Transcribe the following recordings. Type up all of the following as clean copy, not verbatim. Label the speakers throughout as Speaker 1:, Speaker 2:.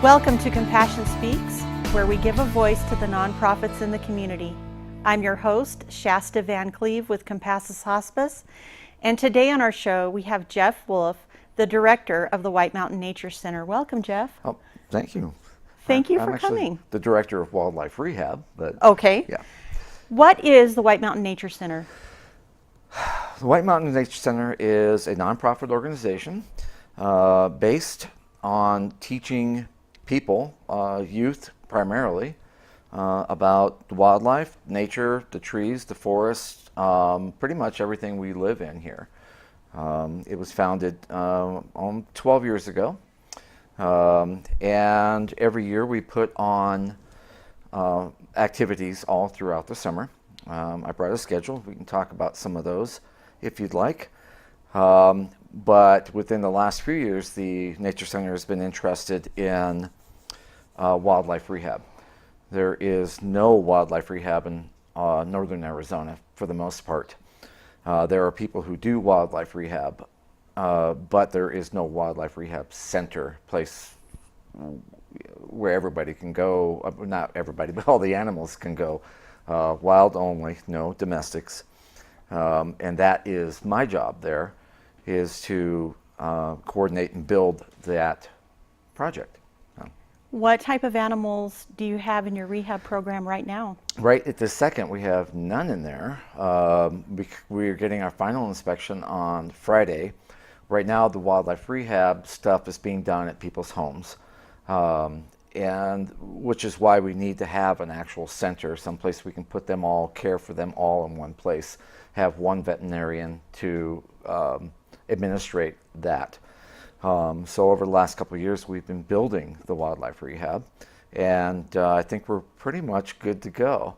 Speaker 1: Welcome to Compassion Speaks, where we give a voice to the nonprofits in the community. I'm your host, Shasta Van Cleave with Compassus Hospice, and today on our show we have Jeff Wolf, the director of the White Mountain Nature Center. Welcome, Jeff.
Speaker 2: Oh, thank you.
Speaker 1: Thank you
Speaker 2: I'm
Speaker 1: for coming.
Speaker 2: The director of wildlife rehab, but
Speaker 1: okay.
Speaker 2: Yeah.
Speaker 1: What is the White Mountain Nature Center?
Speaker 2: The White Mountain Nature Center is a nonprofit organization based on teaching people, youth primarily, about the wildlife, nature, the trees, the forests, pretty much everything we live in here. It was founded 12 years ago, and every year we put on activities all throughout the summer. I brought a schedule. We can talk about some of those if you'd like. But within the last few years, the Nature Center has been interested in wildlife rehab. There is no wildlife rehab in northern Arizona for the most part. There are people who do wildlife rehab, but there is no wildlife rehab center, place where everybody can go, not everybody, but all the animals can go, wild only, no domestics. And that is my job there, is to coordinate and build that project.
Speaker 1: What type of animals do you have in your rehab program right now?
Speaker 2: Right at this second, we have none in there. We're getting our final inspection on Friday. Right now, the wildlife rehab stuff is being done at people's homes, and which is why we need to have an actual center, someplace we can put them all, care for them all in one place, have one veterinarian to administrate that. So over the last couple of years, we've been building the wildlife rehab, and I think we're pretty much good to go.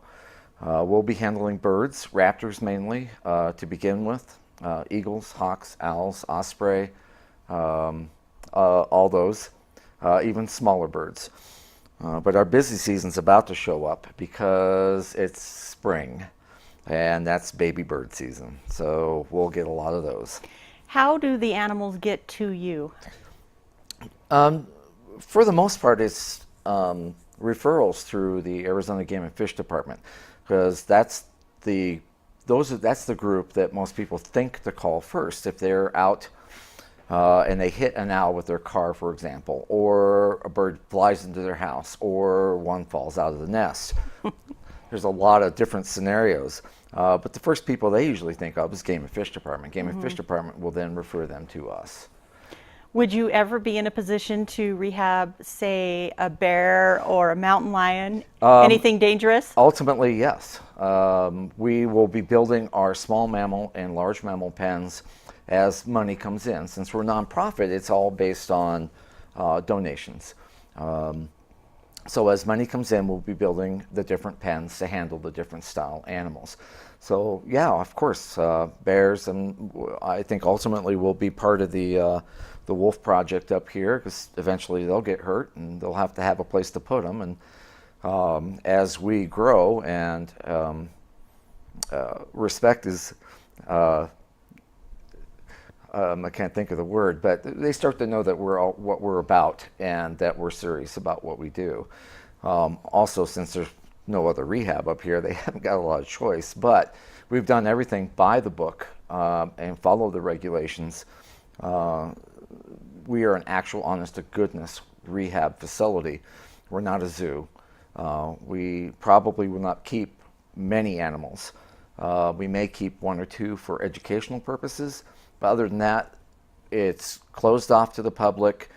Speaker 2: We'll be handling birds, raptors mainly, to begin with, eagles, hawks, owls, osprey, all those, even smaller birds. But our busy season's about to show up because it's spring, and that's baby bird season, so we'll get a lot of those.
Speaker 1: How do the animals get to you?
Speaker 2: For the most part, it's referrals through the Arizona Game and Fish Department, because that's the group that most people think to call first if they're out and they hit an owl with their car, for example, or a bird flies into their house, or one falls out of the nest. There's a lot of different scenarios. But the first people they usually think of is Game and Fish Department. Game and Fish Department will then refer them to us.
Speaker 1: Would you ever be in a position to rehab, say, a bear or a mountain lion? Anything dangerous?
Speaker 2: Ultimately, yes. We will be building our small mammal and large mammal pens as money comes in. Since we're a nonprofit, it's all based on donations. So as money comes in, we'll be building the different pens to handle the different style animals. So yeah, of course, bears, and I think ultimately will be part of the wolf project up here, because eventually they'll get hurt and they'll have to have a place to put them. And as we grow and respect is, I can't think of the word, but they start to know that we're all what we're about and that we're serious about what we do. Also, since there's no other rehab up here, they haven't got a lot of choice, but we've done everything by the book and follow the regulations. We are an actual honest to goodness rehab facility. We're not a zoo. We probably will not keep many animals. We may keep one or two for educational purposes. But other than that, it's closed off to the public.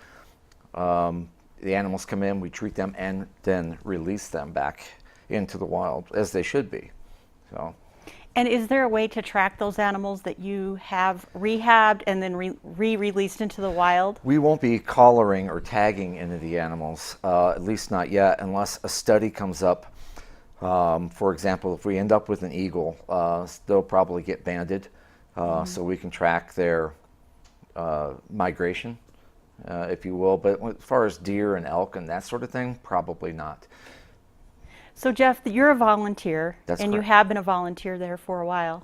Speaker 2: The animals come in, we treat them, and then release them back into the wild, as they should be. So.
Speaker 1: And is there a way to track those animals that you have rehabbed and then re-released into the wild?
Speaker 2: We won't be collaring or tagging any of the animals, at least not yet, unless a study comes up. For example, if we end up with an eagle, they'll probably get banded. So we can track their migration, if you will. But as far as deer and elk and that sort of thing, probably not.
Speaker 1: So Jeff, you're a volunteer,
Speaker 2: That's
Speaker 1: and
Speaker 2: correct.
Speaker 1: you have been a volunteer there for a while.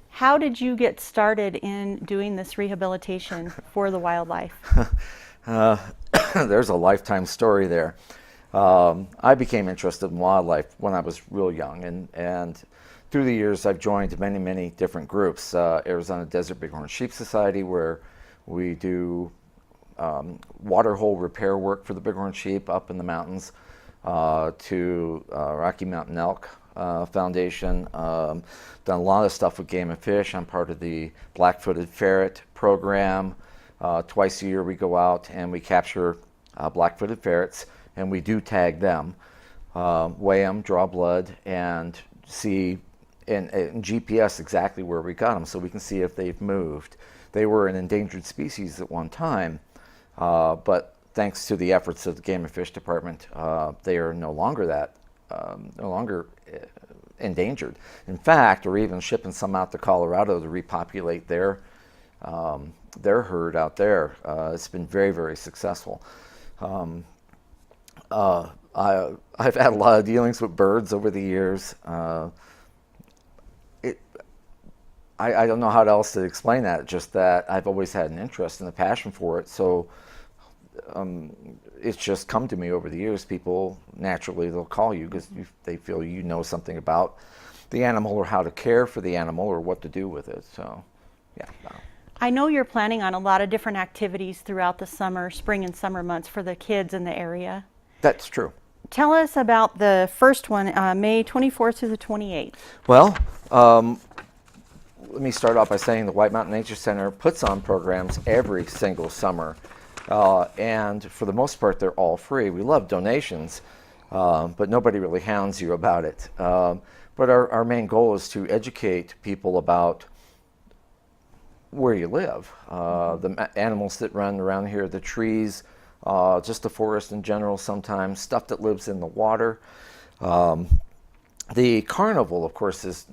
Speaker 1: How did you get started in doing this rehabilitation for the wildlife?
Speaker 2: there's a lifetime story there. I became interested in wildlife when I was real young, and through the years I've joined many different groups. Arizona Desert Bighorn Sheep Society, where we do water hole repair work for the bighorn sheep up in the mountains, to Rocky Mountain Elk Foundation. Done a lot of stuff with game and fish. I'm part of the black-footed ferret program. Twice a year we go out and we capture black-footed ferrets, and we do tag them, weigh them, draw blood, and see in GPS exactly where we got them, so we can see if they've moved. They were an endangered species at one time, but thanks to the efforts of the Game and Fish Department, they are no longer endangered. In fact, we're even shipping some out to Colorado to repopulate their herd out there. It's been very successful. I've had a lot of dealings with birds over the years. I don't know how else to explain that, just that I've always had an interest and a passion for it. So it's just come to me over the years. People, naturally, they'll call you because they feel you know something about the animal or how to care for the animal or what to do with it. So, yeah.
Speaker 1: I know you're planning on a lot of different activities throughout the summer, spring and summer months for the kids in the area.
Speaker 2: That's true.
Speaker 1: Tell us about the first one, May 24th through the 28th.
Speaker 2: Well, let me start off by saying the White Mountain Nature Center puts on programs every single summer, and for the most part they're all free. We love donations, but nobody really hounds you about it. But our main goal is to educate people about where you live, the animals that run around here, the trees, just the forest in general sometimes, stuff that lives in the water. The carnival, of course, is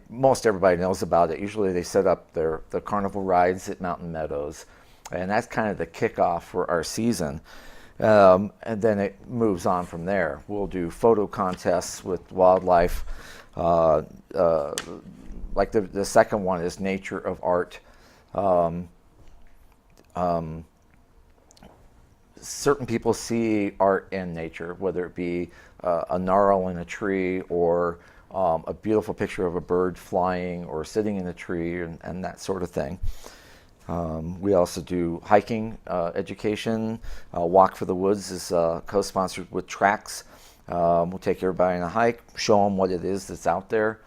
Speaker 2: most everybody knows about it. Usually they set up the carnival rides at Mountain Meadows, and that's kind of the kickoff for our season. And then it moves on from there. We'll do photo contests with wildlife. Like the second one is Nature of Art. Certain people see art in nature, whether it be a gnarl in a tree or a beautiful picture of a bird flying or sitting in a tree and that sort of thing. We also do hiking education. Walk for the Woods is co-sponsored with Tracks. We'll take everybody on a hike, show them what it is that's out there.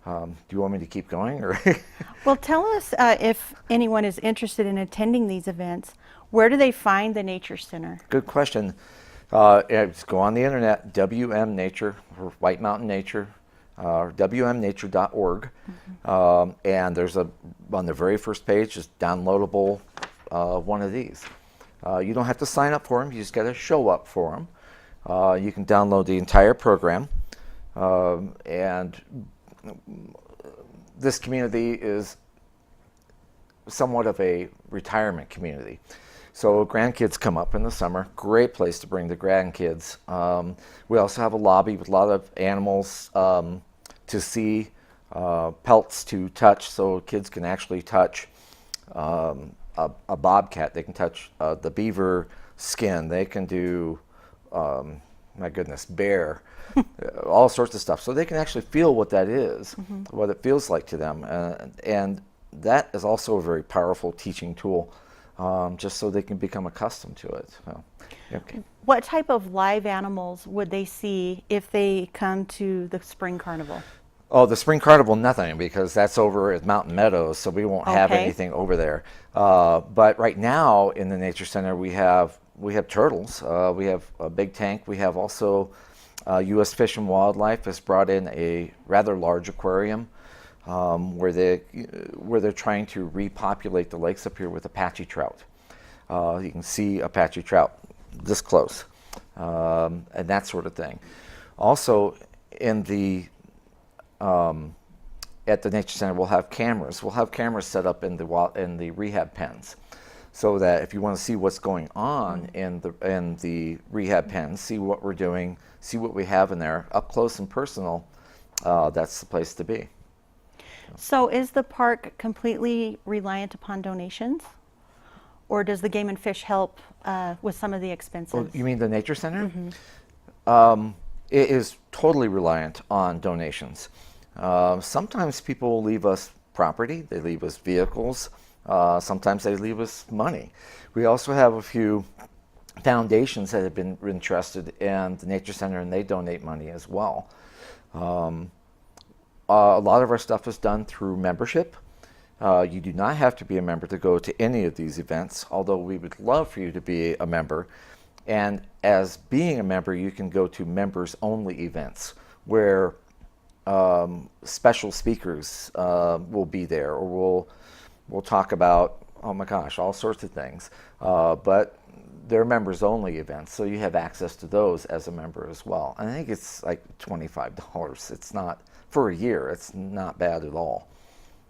Speaker 2: Do you want me to keep going? Or
Speaker 1: Well, tell us if anyone is interested in attending these events, where do they find the Nature Center?
Speaker 2: Good question. Just go on the internet, WM Nature, or White Mountain Nature, WMNature.org, and there's on the very first page is downloadable one of these. You don't have to sign up for them, you just got to show up for them. You can download the entire program, and this community is somewhat of a retirement community. So grandkids come up in the summer, great place to bring the grandkids. We also have a lobby with a lot of animals to see, pelts to touch, so kids can actually touch a bobcat. They can touch the beaver skin. They can do, my goodness, bear, all sorts of stuff. So they can actually feel what that is, what it feels like to them. And that is also a very powerful teaching tool, just so they can become accustomed to it. So, okay.
Speaker 1: What type of live animals would they see if they come to the Spring Carnival?
Speaker 2: Oh, the Spring Carnival, nothing, because that's over at Mountain Meadows, so we won't have anything over there. But right now in the Nature Center, we have turtles. We have a big tank. We have also U.S. Fish and Wildlife has brought in a rather large aquarium where they're trying to repopulate the lakes up here with Apache trout. You can see Apache trout this close, and that sort of thing. Also, at the Nature Center, we'll have cameras. We'll have cameras set up in the rehab pens, so that if you want to see what's going on in the rehab pens, see what we're doing, see what we have in there, up close and personal, that's the place to be.
Speaker 1: So is the park completely reliant upon donations? or does the Game and Fish help with some of the expenses?
Speaker 2: Oh, you mean the Nature Center?
Speaker 1: Mm-hmm.
Speaker 2: It is totally reliant on donations. Sometimes people leave us property, they leave us vehicles, sometimes they leave us money. We also have a few foundations that have been interested in the Nature Center, and they donate money as well. A lot of our stuff is done through membership. You do not have to be a member to go to any of these events, although we would love for you to be a member. And as being a member, you can go to members-only events where special speakers will be there, or we'll talk about, oh my gosh, all sorts of things. But they're members-only events, so you have access to those as a member as well. And I think it's like $25. It's not, for a year, it's not bad at all.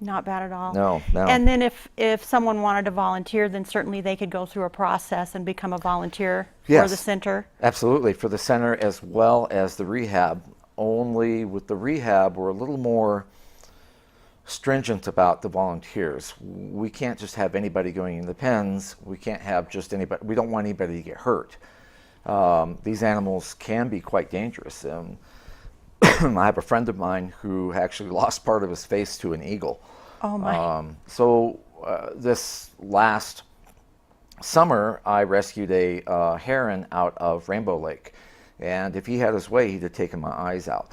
Speaker 1: Not bad at all.
Speaker 2: No.
Speaker 1: And then if someone wanted to volunteer, then certainly they could go through a process and become a volunteer for the center?
Speaker 2: Absolutely, for the center as well as the rehab. Only with the rehab, we're a little more stringent about the volunteers. We can't just have anybody going in the pens. We can't have just anybody. We don't want anybody to get hurt. These animals can be quite dangerous. I have a friend of mine who actually lost part of his face to an eagle.
Speaker 1: Oh my.
Speaker 2: This last summer, I rescued a heron out of Rainbow Lake. And if he had his way, he'd have taken my eyes out.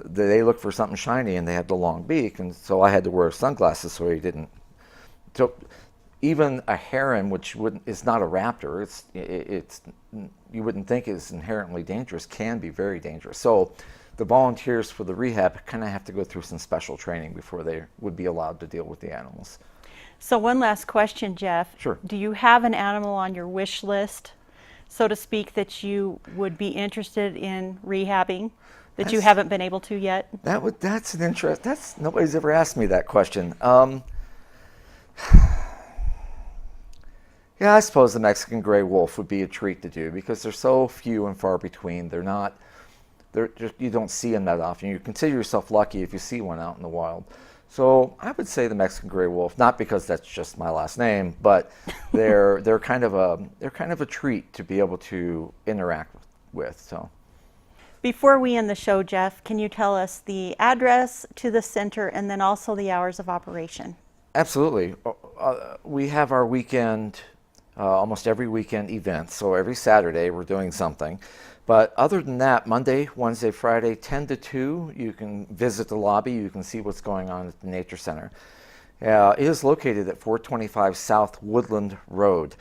Speaker 2: They look for something shiny, and they had the long beak, and so I had to wear sunglasses so he didn't. So even a heron, which is not a raptor, it's you wouldn't think is inherently dangerous, can be very dangerous. So the volunteers for the rehab kind of have to go through some special training before they would be allowed to deal with the animals.
Speaker 1: So one last question, Jeff.
Speaker 2: Sure.
Speaker 1: Do you have an animal on your wish list, so to speak, that you would be interested in rehabbing that you haven't been able to yet?
Speaker 2: That's an interest. Nobody's ever asked me that question. Yeah, I suppose the Mexican gray wolf would be a treat to do because they're so few and far between. You don't see them that often. You consider yourself lucky if you see one out in the wild. So I would say the Mexican gray wolf, not because that's just my last name, but they're kind of a treat to be able to interact with. So,
Speaker 1: before we end the show, Jeff, can you tell us the address to the center and then also the hours of operation?
Speaker 2: Absolutely. We have our weekend, almost every weekend events. So every Saturday we're doing something. But other than that, Monday, Wednesday, Friday, 10 to 2, you can visit the lobby. You can see what's going on at the Nature Center. It is located at 425 South Woodland Road.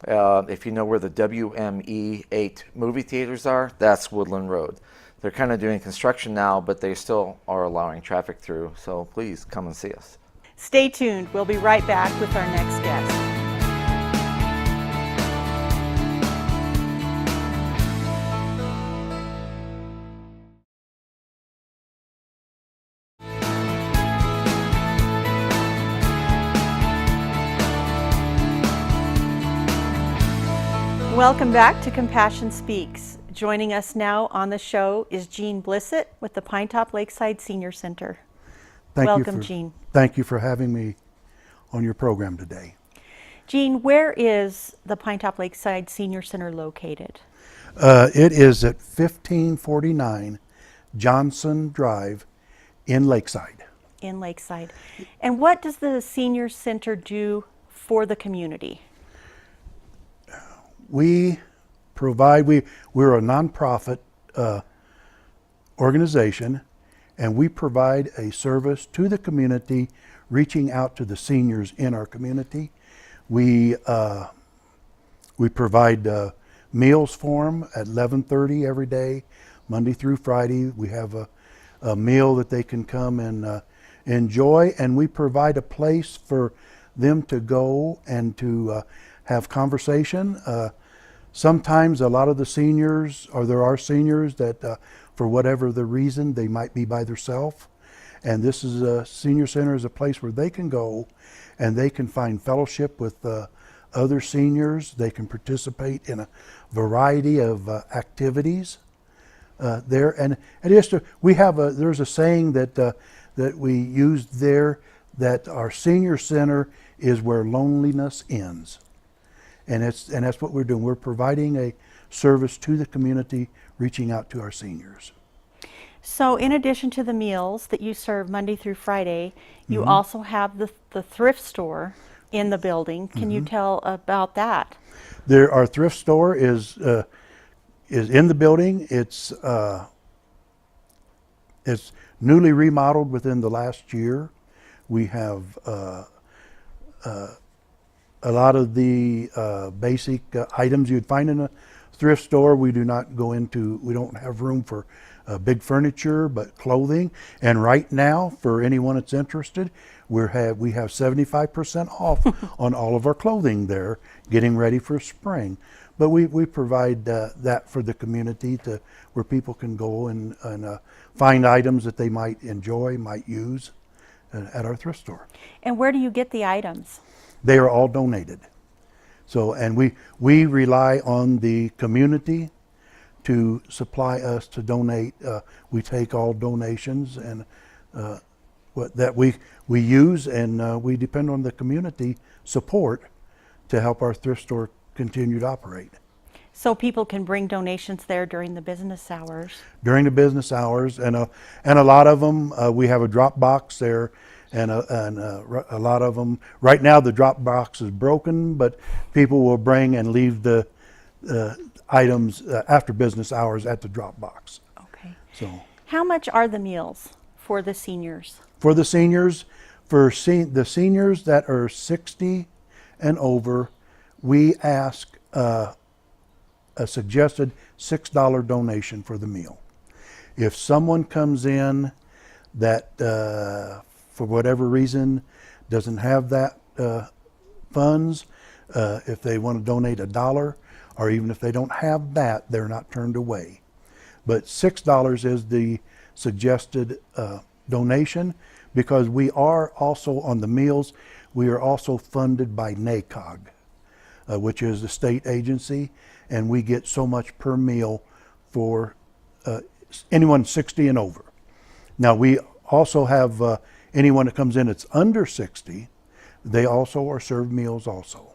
Speaker 2: If you know where the WME 8 movie theaters are, that's Woodland Road. They're kind of doing construction now, but they still are allowing traffic through. So please come and see us.
Speaker 1: Stay tuned. We'll be right back with our next guest. Welcome back to Compassion Speaks. Joining us now on the show is Jean Blissett with the Pinetop Lakeside Senior Center. Welcome, Jean.
Speaker 3: Thank you for having me on your program today.
Speaker 1: Jean, where is the Pinetop Lakeside Senior Center located?
Speaker 3: It is at 1549 Johnson Drive in Lakeside.
Speaker 1: In Lakeside. And what does the Senior Center do for the community?
Speaker 3: We're a nonprofit organization, and we provide a service to the community, reaching out to the seniors in our community. We provide meals for them at 11:30 every day, Monday through Friday. We have a meal that they can come and enjoy, and we provide a place for them to go and to have conversation. Sometimes a lot of the seniors, or there are seniors that for whatever the reason, they might be by themselves. And this is a senior center is a place where they can go and they can find fellowship with other seniors. They can participate in a variety of activities there. And there's a saying that we used there, that our senior center is where loneliness ends. and that's what we're doing. We're providing a service to the community, reaching out to our seniors.
Speaker 1: So in addition to the meals that you serve Monday through Friday, you
Speaker 3: Mm-hmm.
Speaker 1: also have the thrift store in the building. Can you tell about that?
Speaker 3: Our thrift store is in the building. It's newly remodeled within the last year. We have a lot of the basic items you'd find in a thrift store. We do not go into. We don't have room for big furniture, but clothing. And right now, for anyone that's interested, we have 75% off on all of our clothing there, getting ready for spring. But we provide that for the community where people can go and find items that they might enjoy, might use at our thrift store.
Speaker 1: And where do you get the items?
Speaker 3: They are all donated. So, and we rely on the community to supply us to donate. We take all donations and that we use, and we depend on the community support to help our thrift store continue to operate.
Speaker 1: So people can bring donations there during the business hours.
Speaker 3: During the business hours, and a lot of them, we have a drop box there, and a lot of them. Right now, the drop box is broken, but people will bring and leave the items after business hours at the drop box.
Speaker 1: Okay.
Speaker 3: So,
Speaker 1: How much are the meals for the seniors?
Speaker 3: for the seniors, the seniors that are 60 and over, we ask a suggested $6 donation for the meal. If someone comes in that for whatever reason doesn't have that funds, if they want to donate $1, or even if they don't have that, they're not turned away. But $6 is the suggested donation, because we are also on the meals, we are also funded by NACOG, which is the state agency, and we get so much per meal for anyone 60 and over. Now we also have anyone that comes in that's under 60, they also are served meals also.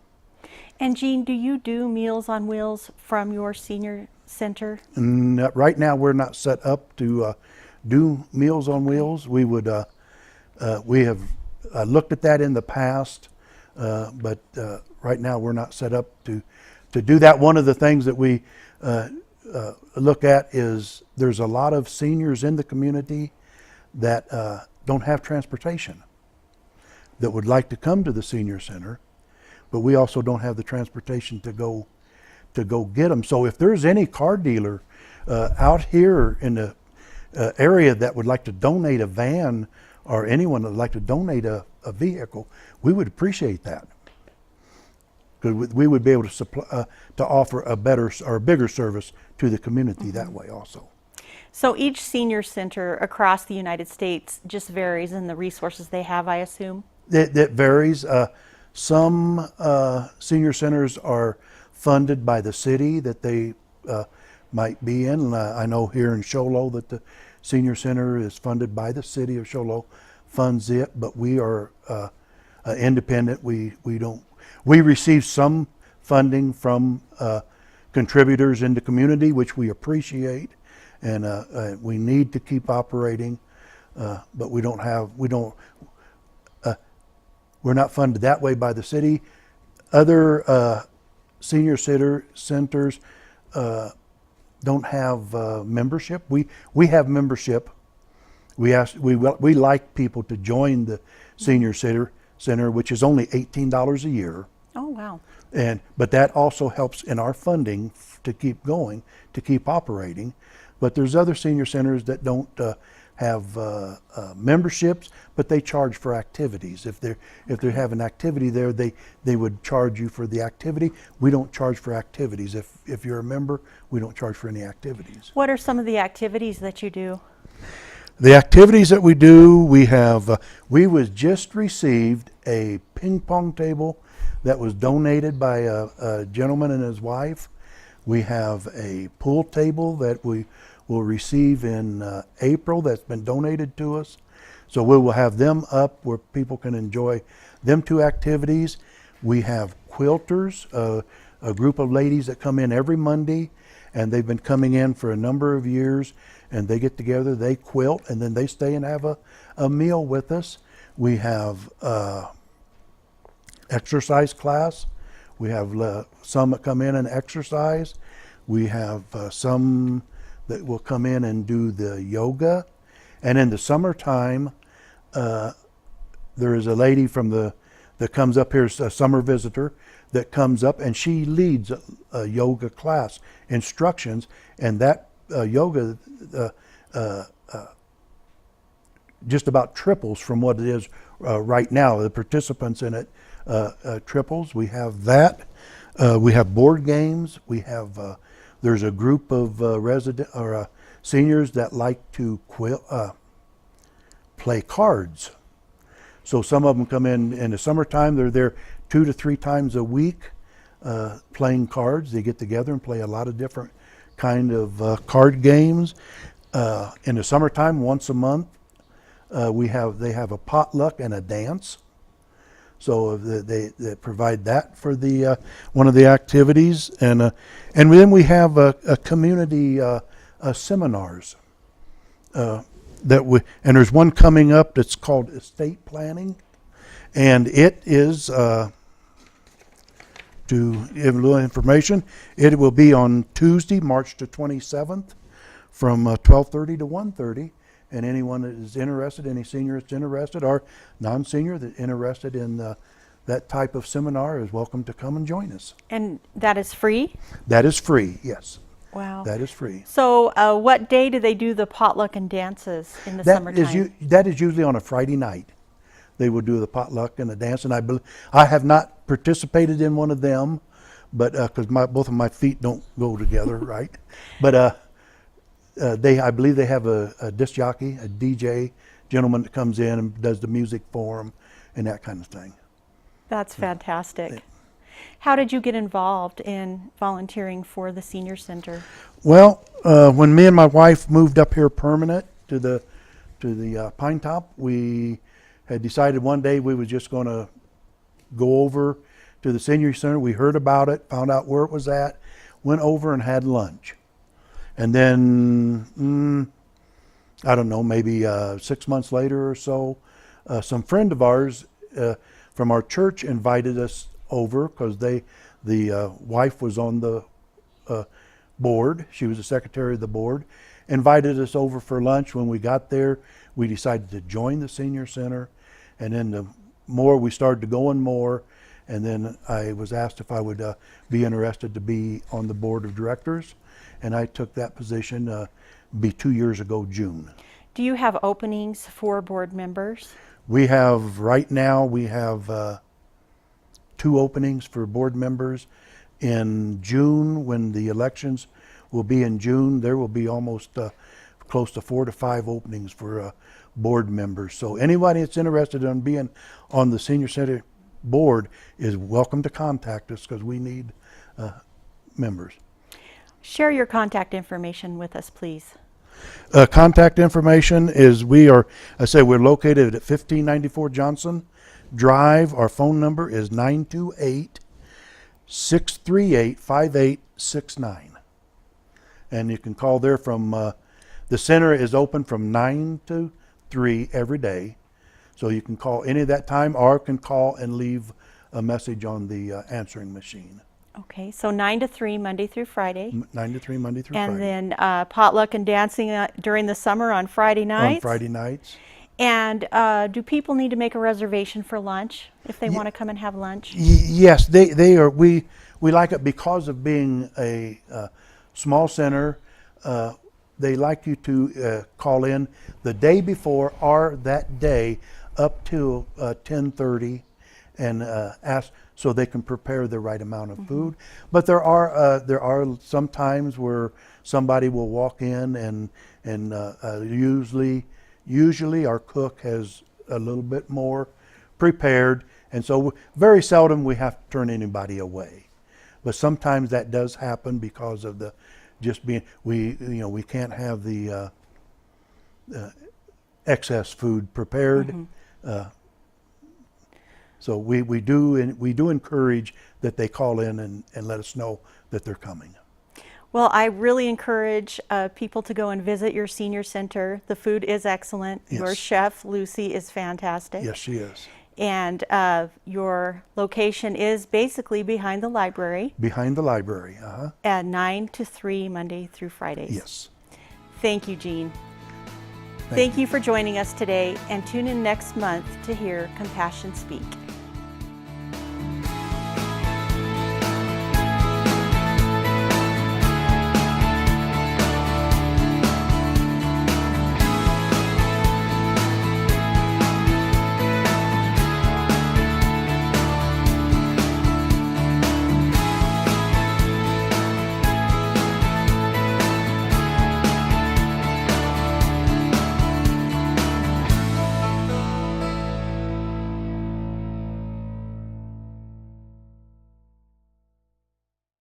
Speaker 1: And Jean, do you do Meals on Wheels from your senior center?
Speaker 3: Right now we're not set up to do Meals on Wheels. We would we have looked at that in the past, but right now we're not set up to do that. One of the things that we look at is there's a lot of seniors in the community that don't have transportation, that would like to come to the senior center, but we also don't have the transportation to go get them. So if there's any car dealer out here in the area that would like to donate a van, or anyone that would like to donate a vehicle, we would appreciate that. Because we would be able to supply, to offer a better or a bigger service to the community that way also.
Speaker 1: So each senior center across the United States just varies in the resources they have, I assume?
Speaker 3: That varies. Some senior centers are funded by the city that they might be in. I know here in Show Low that the senior center is funded by the city of Show Low, funds it, but we are independent. We receive some funding from contributors in the community, which we appreciate, and we need to keep operating, but we're not funded that way by the city. Other senior centers don't have membership. We have membership. We like people to join the senior center, which is only $18 a year.
Speaker 1: Oh, wow.
Speaker 3: But that also helps in our funding to keep going, to keep operating. But there's other senior centers that don't have memberships, but they charge for activities. If they have an activity there, they would charge you for the activity. We don't charge for activities. If you're a member, we don't charge for any activities.
Speaker 1: What are some of the activities that you do?
Speaker 3: The activities that we do, we was just received a ping pong table that was donated by a gentleman and his wife. We have a pool table that we will receive in April that's been donated to us. So we will have them up where people can enjoy them two activities. We have quilters, a group of ladies that come in every Monday, and they've been coming in for a number of years, and they get together, they quilt, and then they stay and have a meal with us. We have exercise class. We have some that come in and exercise. We have some that will come in and do the yoga. And in the summertime, there is a lady that comes up here, a summer visitor, that comes up and she leads a yoga class, instructions, and that yoga just about triples from what it is right now. The participants in it triples. We have that. We have board games. We have there's a group of seniors that like to play cards. So some of them come in the summertime. They're there 2 to 3 times a week playing cards. They get together and play a lot of different kind of card games. In the summertime, once a month, they have a potluck and a dance. So they provide that for the one of the activities, and then we have a community seminars and there's one coming up that's called estate planning, and it is to give a little information. It will be on Tuesday, March the 27th, from 12:30 to 1:30. And anyone that is interested, any senior that's interested or non-senior that's interested in that type of seminar is welcome to come and join us.
Speaker 1: And that is free?
Speaker 3: That is free, yes.
Speaker 1: Wow.
Speaker 3: That is free.
Speaker 1: So what day do they do the potluck and dances in the summertime?
Speaker 3: That is usually on a Friday night. They will do the potluck and the dance. And I have not participated in one of them, but because both of my feet don't go together, right? But I believe they have a disc jockey, a DJ gentleman that comes in and does the music for them and that kind of thing.
Speaker 1: That's fantastic. How did you get involved in volunteering for the senior center?
Speaker 3: Well, when me and my wife moved up here permanent to the Pinetop, we had decided one day we were just going to go over to the senior center. We heard about it, found out where it was at, went over and had lunch. And then, I don't know, maybe 6 months later or so, some friend of ours from our church invited us over because the wife was on the board. She was the secretary of the board. Invited us over for lunch. When we got there, we decided to join the senior center. And then the more we started going more, and then I was asked if I would be interested to be on the board of directors. And I took that position be 2 years ago, June.
Speaker 1: Do you have openings for board members?
Speaker 3: Right now we have 2 openings for board members. In June, when the elections will be in June, there will be almost close to 4 to 5 openings for board members. So anybody that's interested in being on the senior center board is welcome to contact us because we need members.
Speaker 1: Share your contact information with us, please.
Speaker 3: Contact information is we're located at 1594 Johnson Drive. Our phone number is 928-638-5869. And you can call there from, the center is open from 9 to 3 every day. So you can call any of that time or can call and leave a message on the answering machine.
Speaker 1: Okay, so 9 to 3, Monday through Friday.
Speaker 3: 9 to 3, Monday through
Speaker 1: And
Speaker 3: Friday.
Speaker 1: then potluck and dancing during the summer on Friday nights.
Speaker 3: On Friday nights.
Speaker 1: And do people need to make a reservation for lunch if they want to come and have lunch?
Speaker 3: Yes, they are. We like it because of being a small center. They like you to call in the day before or that day up till 10:30 and ask so they can prepare the right amount of food. But there are some times where somebody will walk in and usually our cook has a little bit more prepared, and so very seldom we have to turn anybody away. But sometimes that does happen because of the just being we can't have the excess food prepared. So we do encourage that they call in and let us know that they're coming.
Speaker 1: Well, I really encourage people to go and visit your senior center. The food is excellent. Your
Speaker 3: Yes.
Speaker 1: chef, Lucy, is fantastic.
Speaker 3: Yes, she is.
Speaker 1: And your location is basically behind the library
Speaker 3: Behind the library.
Speaker 1: at 9 to 3, Monday through Fridays.
Speaker 3: Yes.
Speaker 1: Thank you, Jean.
Speaker 3: Thank
Speaker 1: Thank you for joining us today, and tune in next month to hear Compassion Speak.